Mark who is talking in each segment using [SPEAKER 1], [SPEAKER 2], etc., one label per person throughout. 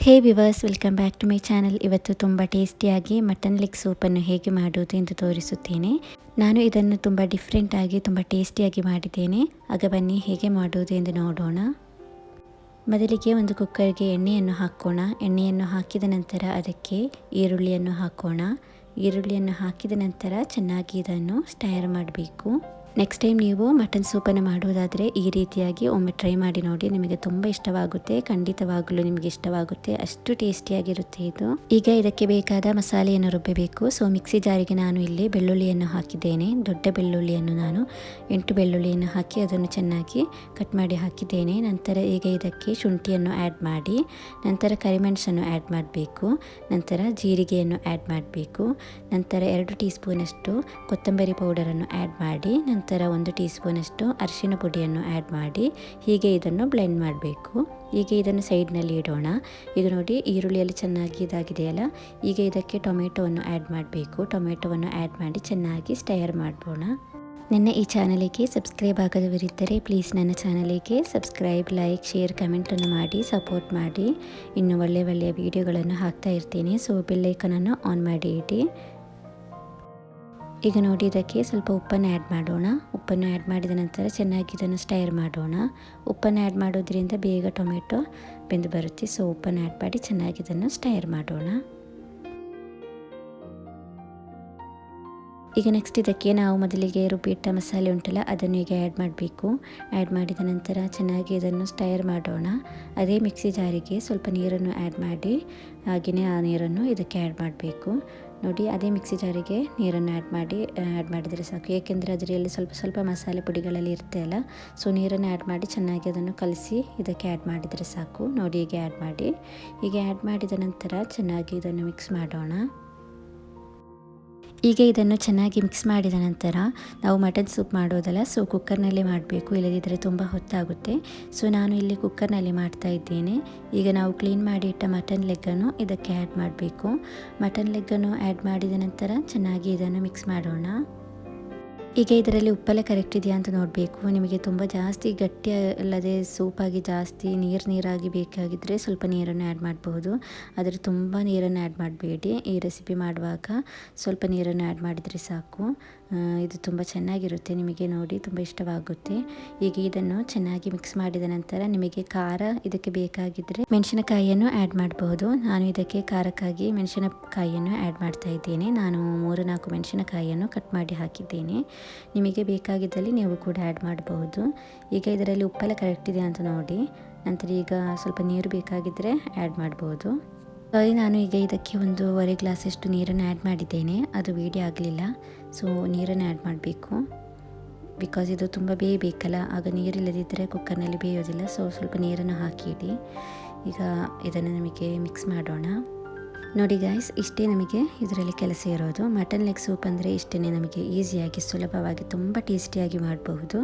[SPEAKER 1] Hey viewers, welcome back to my channel. ಇವತ್ತು ತುಂಬ ಟೇಸ್ಟಿಯಾಗಿ ಮಟನ್ ಲೆಗ್ ಸೂಪನ್ನು ಹೇಗೆ ಮಾಡುವುದು ಎಂದು ತೋರಿಸುತ್ತೇನೆ. ನಾನು ಇದನ್ನು ತುಂಬ ಡಿಫ್ರೆಂಟಾಗಿ ತುಂಬ ಟೇಸ್ಟಿಯಾಗಿ ಮಾಡಿದ್ದೇನೆ. ಆಗ ಬನ್ನಿ ಹೇಗೆ ಮಾಡುವುದು ಎಂದು ನೋಡೋಣ. ಮೊದಲಿಗೆ ಒಂದು ಕುಕ್ಕರ್ಗೆ ಎಣ್ಣೆಯನ್ನು ಹಾಕೋಣ. ಎಣ್ಣೆಯನ್ನು ಹಾಕಿದ ನಂತರ ಅದಕ್ಕೆ ಈರುಳ್ಳಿಯನ್ನು ಹಾಕೋಣ. ಈರುಳ್ಳಿಯನ್ನು ಹಾಕಿದ ನಂತರ ಚೆನ್ನಾಗಿ ಇದನ್ನು ಸ್ಟೈರ್ ಮಾಡಬೇಕು. ನೆಕ್ಸ್ಟ್ ಟೈಮ್ ನೀವು ಮಟನ್ ಸೂಪನ್ನು ಮಾಡುವುದಾದರೆ ಈ ರೀತಿಯಾಗಿ ಒಮ್ಮೆ ಟ್ರೈ ಮಾಡಿ ನೋಡಿ. ನಿಮಗೆ ತುಂಬ ಇಷ್ಟವಾಗುತ್ತೆ, ಖಂಡಿತವಾಗಲೂ ನಿಮಗೆ ಇಷ್ಟವಾಗುತ್ತೆ, ಅಷ್ಟು ಟೇಸ್ಟಿಯಾಗಿರುತ್ತೆ ಇದು. ಈಗ ಇದಕ್ಕೆ ಬೇಕಾದ ಮಸಾಲೆಯನ್ನು ರುಬ್ಬಬೇಕು. ಸೊ ಮಿಕ್ಸಿ ಜಾರಿಗೆ ನಾನು ಇಲ್ಲಿ ಬೆಳ್ಳುಳ್ಳಿಯನ್ನು ಹಾಕಿದ್ದೇನೆ. ದೊಡ್ಡ ಬೆಳ್ಳುಳ್ಳಿಯನ್ನು ನಾನು 8 ಬೆಳ್ಳುಳ್ಳಿಯನ್ನು ಹಾಕಿ ಅದನ್ನು ಚೆನ್ನಾಗಿ ಕಟ್ ಮಾಡಿ ಹಾಕಿದ್ದೇನೆ. ನಂತರ ಈಗ ಇದಕ್ಕೆ ಶುಂಠಿಯನ್ನು ಆ್ಯಡ್ ಮಾಡಿ, ನಂತರ ಕರಿಮೆಣಸನ್ನು ಆ್ಯಡ್ ಮಾಡಬೇಕು, ನಂತರ ಜೀರಿಗೆಯನ್ನು ಆ್ಯಡ್ ಮಾಡಬೇಕು, ನಂತರ 2 ಟೀ ಸ್ಪೂನಷ್ಟು ಕೊತ್ತಂಬರಿ ಪೌಡರನ್ನು ಆ್ಯಡ್ ಮಾಡಿ, ನಂತರ 1 ಟೀ ಸ್ಪೂನಷ್ಟು ಅರಿಶಿನ ಪುಡಿಯನ್ನು ಆ್ಯಡ್ ಮಾಡಿ ಹೀಗೆ ಇದನ್ನು ಬ್ಲೆಂಡ್ ಮಾಡಬೇಕು. ಈಗ ಇದನ್ನು ಸೈಡ್ನಲ್ಲಿ ಇಡೋಣ. ಈಗ ನೋಡಿ ಈರುಳ್ಳಿಯಲ್ಲಿ ಚೆನ್ನಾಗಿ ಇದಾಗಿದೆಯಲ್ಲ, ಈಗ ಇದಕ್ಕೆ ಟೊಮೆಟೊವನ್ನು ಆ್ಯಡ್ ಮಾಡಬೇಕು. ಟೊಮೆಟೊವನ್ನು ಆ್ಯಡ್ ಮಾಡಿ ಚೆನ್ನಾಗಿ ಸ್ಟೈರ್ ಮಾಡೋಣ. ನನ್ನ ಈ ಚಾನಲಿಗೆ ಸಬ್ಸ್ಕ್ರೈಬ್ ಆಗದವರಿದ್ದರೆ ಪ್ಲೀಸ್ ನನ್ನ ಚಾನಲಿಗೆ ಸಬ್ಸ್ಕ್ರೈಬ್, ಲೈಕ್, ಶೇರ್, ಕಮೆಂಟನ್ನು ಮಾಡಿ ಸಪೋರ್ಟ್ ಮಾಡಿ. ಇನ್ನು ಒಳ್ಳೆಯ ವೀಡಿಯೋಗಳನ್ನು ಹಾಕ್ತಾ ಇರ್ತೀನಿ. ಸೊ ಬೆಲ್ಲೈಕನನ್ನು ಆನ್ ಮಾಡಿ ಇಡಿ. ಈಗ ನೋಡಿ ಇದಕ್ಕೆ ಸ್ವಲ್ಪ ಉಪ್ಪನ್ನು ಆ್ಯಡ್ ಮಾಡೋಣ. ಉಪ್ಪನ್ನು ಆ್ಯಡ್ ಮಾಡಿದ ನಂತರ ಚೆನ್ನಾಗಿ ಇದನ್ನು ಸ್ಟೈರ್ ಮಾಡೋಣ. ಉಪ್ಪನ್ನು ಆ್ಯಡ್ ಮಾಡೋದ್ರಿಂದ ಬೇಗ ಟೊಮೆಟೊ ಬೆಂದು ಬರುತ್ತೆ. ಸೊ ಉಪ್ಪನ್ನು ಆ್ಯಡ್ ಮಾಡಿ ಚೆನ್ನಾಗಿ ಇದನ್ನು ಸ್ಟೈರ್ ಮಾಡೋಣ. ಈಗ ನೆಕ್ಸ್ಟ್ ಇದಕ್ಕೆ ನಾವು ಮೊದಲಿಗೆ ರುಬ್ಬಿಟ್ಟ ಮಸಾಲೆ ಉಂಟಲ್ಲ ಅದನ್ನು ಈಗ ಆ್ಯಡ್ ಮಾಡಬೇಕು. ಆ್ಯಡ್ ಮಾಡಿದ ನಂತರ ಚೆನ್ನಾಗಿ ಇದನ್ನು ಸ್ಟೈರ್ ಮಾಡೋಣ. ಅದೇ ಮಿಕ್ಸಿ ಜಾರಿಗೆ ಸ್ವಲ್ಪ ನೀರನ್ನು ಆ್ಯಡ್ ಮಾಡಿ ಹಾಗೆಯೇ ಆ ನೀರನ್ನು ಇದಕ್ಕೆ ಆ್ಯಡ್ ಮಾಡಬೇಕು. ನೋಡಿ ಅದೇ ಮಿಕ್ಸಿ ಜಾರಿಗೆ ನೀರನ್ನು ಆ್ಯಡ್ ಮಾಡಿದರೆ ಸಾಕು. ಏಕೆಂದರೆ ಅದರಲ್ಲಿ ಸ್ವಲ್ಪ ಮಸಾಲೆ ಪುಡಿಗಳಲ್ಲಿ ಇರುತ್ತೆ ಅಲ್ಲ. ಸೊ ನೀರನ್ನು ಆ್ಯಡ್ ಮಾಡಿ ಚೆನ್ನಾಗಿ ಅದನ್ನು ಕಲಸಿ ಇದಕ್ಕೆ ಆ್ಯಡ್ ಮಾಡಿದರೆ ಸಾಕು. ನೋಡಿ ಹೀಗೆ ಆ್ಯಡ್ ಮಾಡಿ. ಹೀಗೆ ಆ್ಯಡ್ ಮಾಡಿದ ನಂತರ ಚೆನ್ನಾಗಿ ಇದನ್ನು ಮಿಕ್ಸ್ ಮಾಡೋಣ. ಈಗ ಇದನ್ನು ಚೆನ್ನಾಗಿ ಮಿಕ್ಸ್ ಮಾಡಿದ ನಂತರ ನಾವು ಮಟನ್ ಸೂಪ್ ಮಾಡೋದಲ್ಲ, ಸೊ ಕುಕ್ಕರ್ನಲ್ಲೇ ಮಾಡಬೇಕು, ಇಲ್ಲದಿದ್ದರೆ ತುಂಬ ಹೊತ್ತಾಗುತ್ತೆ. ಸೊ ನಾನು ಇಲ್ಲಿ ಕುಕ್ಕರ್ನಲ್ಲಿ ಮಾಡ್ತಾ ಇದ್ದೇನೆ. ಈಗ ನಾವು ಕ್ಲೀನ್ ಮಾಡಿ ಇಟ್ಟ ಮಟನ್ ಲೆಗ್ಗನ್ನು ಇದಕ್ಕೆ ಆ್ಯಡ್ ಮಾಡಬೇಕು. ಮಟನ್ ಲೆಗ್ಗನ್ನು ಆ್ಯಡ್ ಮಾಡಿದ ನಂತರ ಚೆನ್ನಾಗಿ ಇದನ್ನು ಮಿಕ್ಸ್ ಮಾಡೋಣ. ಈಗ ಇದರಲ್ಲಿ ಉಪ್ಪೆಲ್ಲ ಕರೆಕ್ಟ್ ಇದೆಯಾ ಅಂತ ನೋಡಬೇಕು. ನಿಮಗೆ ತುಂಬ ಜಾಸ್ತಿ ಗಟ್ಟಿ ಅಲ್ಲದೆ ಸೂಪಾಗಿ ಜಾಸ್ತಿ ನೀರಾಗಿ ಬೇಕಾಗಿದ್ದರೆ ಸ್ವಲ್ಪ ನೀರನ್ನು ಆ್ಯಡ್ ಮಾಡಬಹುದು. ಆದರೆ ತುಂಬ ನೀರನ್ನು ಆ್ಯಡ್ ಮಾಡಬೇಡಿ. ಈ ರೆಸಿಪಿ ಮಾಡುವಾಗ ಸ್ವಲ್ಪ ನೀರನ್ನು ಆ್ಯಡ್ ಮಾಡಿದರೆ ಸಾಕು. ಇದು ತುಂಬ ಚೆನ್ನಾಗಿರುತ್ತೆ, ನಿಮಗೆ ನೋಡಿ ತುಂಬ ಇಷ್ಟವಾಗುತ್ತೆ. ಈಗ ಇದನ್ನು ಚೆನ್ನಾಗಿ ಮಿಕ್ಸ್ ಮಾಡಿದ ನಂತರ ನಿಮಗೆ ಖಾರ ಇದಕ್ಕೆ ಬೇಕಾಗಿದ್ದರೆ ಮೆಣಸಿನಕಾಯಿಯನ್ನು ಆ್ಯಡ್ ಮಾಡಬಹುದು. ನಾನು ಇದಕ್ಕೆ ಖಾರಕ್ಕಾಗಿ ಮೆಣಸಿನಕಾಯಿಯನ್ನು ಆ್ಯಡ್ ಮಾಡ್ತಾ ಇದ್ದೇನೆ. ನಾನು 3-4 ಮೆಣಸಿನಕಾಯಿಯನ್ನು ಕಟ್ ಮಾಡಿ ಹಾಕಿದ್ದೇನೆ. ನಿಮಗೆ ಬೇಕಾಗಿದ್ದಲ್ಲಿ ನೀವು ಕೂಡ ಆ್ಯಡ್ ಮಾಡಬಹುದು. ಈಗ ಇದರಲ್ಲಿ ಉಪ್ಪೆಲ್ಲ ಕರೆಕ್ಟ್ ಇದೆ ಅಂತ ನೋಡಿ. ನಂತರ ಈಗ ಸ್ವಲ್ಪ ನೀರು ಬೇಕಾಗಿದ್ದರೆ ಆ್ಯಡ್ ಮಾಡಬಹುದು. ನಾನು ಈಗ ಇದಕ್ಕೆ 1.5 ಗ್ಲಾಸಷ್ಟು ನೀರನ್ನು ಆ್ಯಡ್ ಮಾಡಿದ್ದೇನೆ. ಅದು ವಿಡಿಯೋ ಆಗಲಿಲ್ಲ. ಸೊ ನೀರನ್ನು ಆ್ಯಡ್ ಮಾಡಬೇಕು. ಬಿಕಾಸ್ ಇದು ತುಂಬ ಬೇಯಬೇಕಲ್ಲ, ಆಗ ನೀರಿಲ್ಲದಿದ್ದರೆ ಕುಕ್ಕರ್ನಲ್ಲಿ ಬೇಯೋದಿಲ್ಲ. ಸೊ ಸ್ವಲ್ಪ ನೀರನ್ನು ಹಾಕಿಡಿ. ಈಗ ಇದನ್ನು ನಮಗೆ ಮಿಕ್ಸ್ ಮಾಡೋಣ. ನೋಡಿ ಗಾಯ್ಸ್, ಇಷ್ಟೇ ನಮಗೆ ಇದರಲ್ಲಿ ಕೆಲಸ ಇರೋದು. ಮಟನ್ ಲೆಗ್ ಸೂಪ್ ಅಂದರೆ ಇಷ್ಟೇ, ನಮಗೆ ಈಸಿಯಾಗಿ ಸುಲಭವಾಗಿ ತುಂಬ ಟೇಸ್ಟಿಯಾಗಿ ಮಾಡಬಹುದು.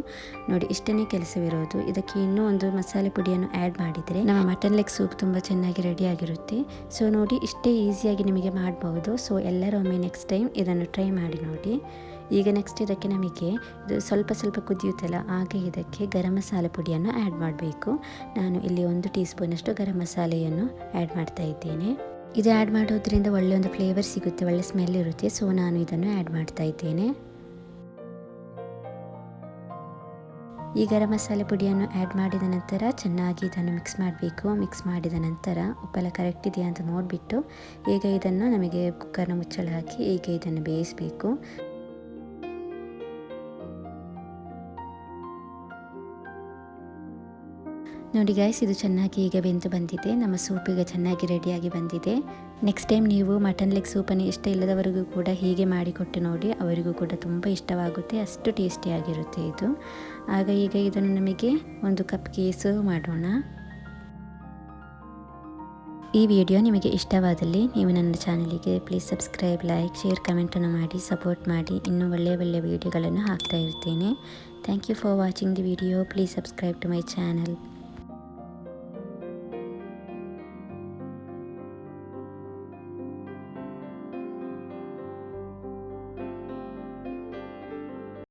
[SPEAKER 1] ನೋಡಿ ಇಷ್ಟೇ ಕೆಲಸವಿರೋದು. ಇದಕ್ಕೆ ಇನ್ನೂ ಒಂದು ಮಸಾಲೆ ಪುಡಿಯನ್ನು ಆ್ಯಡ್ ಮಾಡಿದರೆ ನಮ್ಮ ಮಟನ್ ಲೆಗ್ ಸೂಪ್ ತುಂಬ ಚೆನ್ನಾಗಿ ರೆಡಿಯಾಗಿರುತ್ತೆ. ಸೊ ನೋಡಿ ಇಷ್ಟೇ ಈಸಿಯಾಗಿ ನಿಮಗೆ ಮಾಡಬಹುದು. ಸೊ ಎಲ್ಲರೂ ಒಮ್ಮೆ ನೆಕ್ಸ್ಟ್ ಟೈಮ್ ಇದನ್ನು ಟ್ರೈ ಮಾಡಿ ನೋಡಿ. ಈಗ ನೆಕ್ಸ್ಟ್ ಇದಕ್ಕೆ ನಮಗೆ ಇದು ಸ್ವಲ್ಪ ಕುದಿಯುತ್ತಲ್ಲ, ಆಗ ಇದಕ್ಕೆ ಗರಂ ಮಸಾಲೆ ಪುಡಿಯನ್ನು ಆ್ಯಡ್ ಮಾಡಬೇಕು. ನಾನು ಇಲ್ಲಿ 1 ಟೀ ಸ್ಪೂನಷ್ಟು ಗರಂ ಮಸಾಲೆಯನ್ನು ಆ್ಯಡ್ ಮಾಡ್ತಾ ಇದ್ದೇನೆ. ಇದು ಆ್ಯಡ್ ಮಾಡೋದ್ರಿಂದ ಒಳ್ಳೆಯ ಒಂದು ಫ್ಲೇವರ್ ಸಿಗುತ್ತೆ, ಒಳ್ಳೆ ಸ್ಮೆಲ್ ಇರುತ್ತೆ. ಸೊ ನಾನು ಇದನ್ನು ಆ್ಯಡ್ ಮಾಡ್ತಾ ಇದ್ದೇನೆ. ಈ ಗರಂ ಮಸಾಲೆ ಪುಡಿಯನ್ನು ಆ್ಯಡ್ ಮಾಡಿದ ನಂತರ ಚೆನ್ನಾಗಿ ಇದನ್ನು ಮಿಕ್ಸ್ ಮಾಡಬೇಕು. ಮಿಕ್ಸ್ ಮಾಡಿದ ನಂತರ ಉಪ್ಪೆಲ್ಲ ಕರೆಕ್ಟ್ ಇದೆಯಾ ಅಂತ ನೋಡಿಬಿಟ್ಟು ಈಗ ಇದನ್ನು ನಮಗೆ ಕುಕ್ಕರ್ನ ಮುಚ್ಚಳ ಹಾಕಿ ಈಗ ಇದನ್ನು ಬೇಯಿಸಬೇಕು. ನೋಡಿ ಗಾಯ್ಸ್, ಇದು ಚೆನ್ನಾಗಿ ಈಗ ಬೆಂದು ಬಂದಿದೆ. ನಮ್ಮ ಸೂಪ್ ಈಗ ಚೆನ್ನಾಗಿ ರೆಡಿಯಾಗಿ ಬಂದಿದೆ. ನೆಕ್ಸ್ಟ್ ಟೈಮ್ ನೀವು ಮಟನ್ ಲೆಗ್ ಸೂಪನ್ನು ಇಷ್ಟ ಇಲ್ಲದವರಿಗೂ ಕೂಡ ಹೀಗೆ ಮಾಡಿಕೊಟ್ಟು ನೋಡಿ, ಅವರಿಗೂ ಕೂಡ ತುಂಬ ಇಷ್ಟವಾಗುತ್ತೆ, ಅಷ್ಟು ಟೇಸ್ಟಿಯಾಗಿರುತ್ತೆ ಇದು. ಆಗ ಈಗ ಇದನ್ನು ನಮಗೆ 1 ಕಪ್ಗೆ ಸರ್ವ್ ಮಾಡೋಣ. ಈ ವಿಡಿಯೋ ನಿಮಗೆ ಇಷ್ಟವಾದಲ್ಲಿ ನೀವು ನನ್ನ ಚಾನಲಿಗೆ ಪ್ಲೀಸ್ ಸಬ್ಸ್ಕ್ರೈಬ್, ಲೈಕ್, ಶೇರ್, ಕಮೆಂಟನ್ನು ಮಾಡಿ ಸಪೋರ್ಟ್ ಮಾಡಿ. ಇನ್ನೂ ಒಳ್ಳೆಯ ವಿಡಿಯೋಗಳನ್ನು ಹಾಕ್ತಾ ಇರ್ತೇನೆ. Thank you for watching the video. Please subscribe to my channel.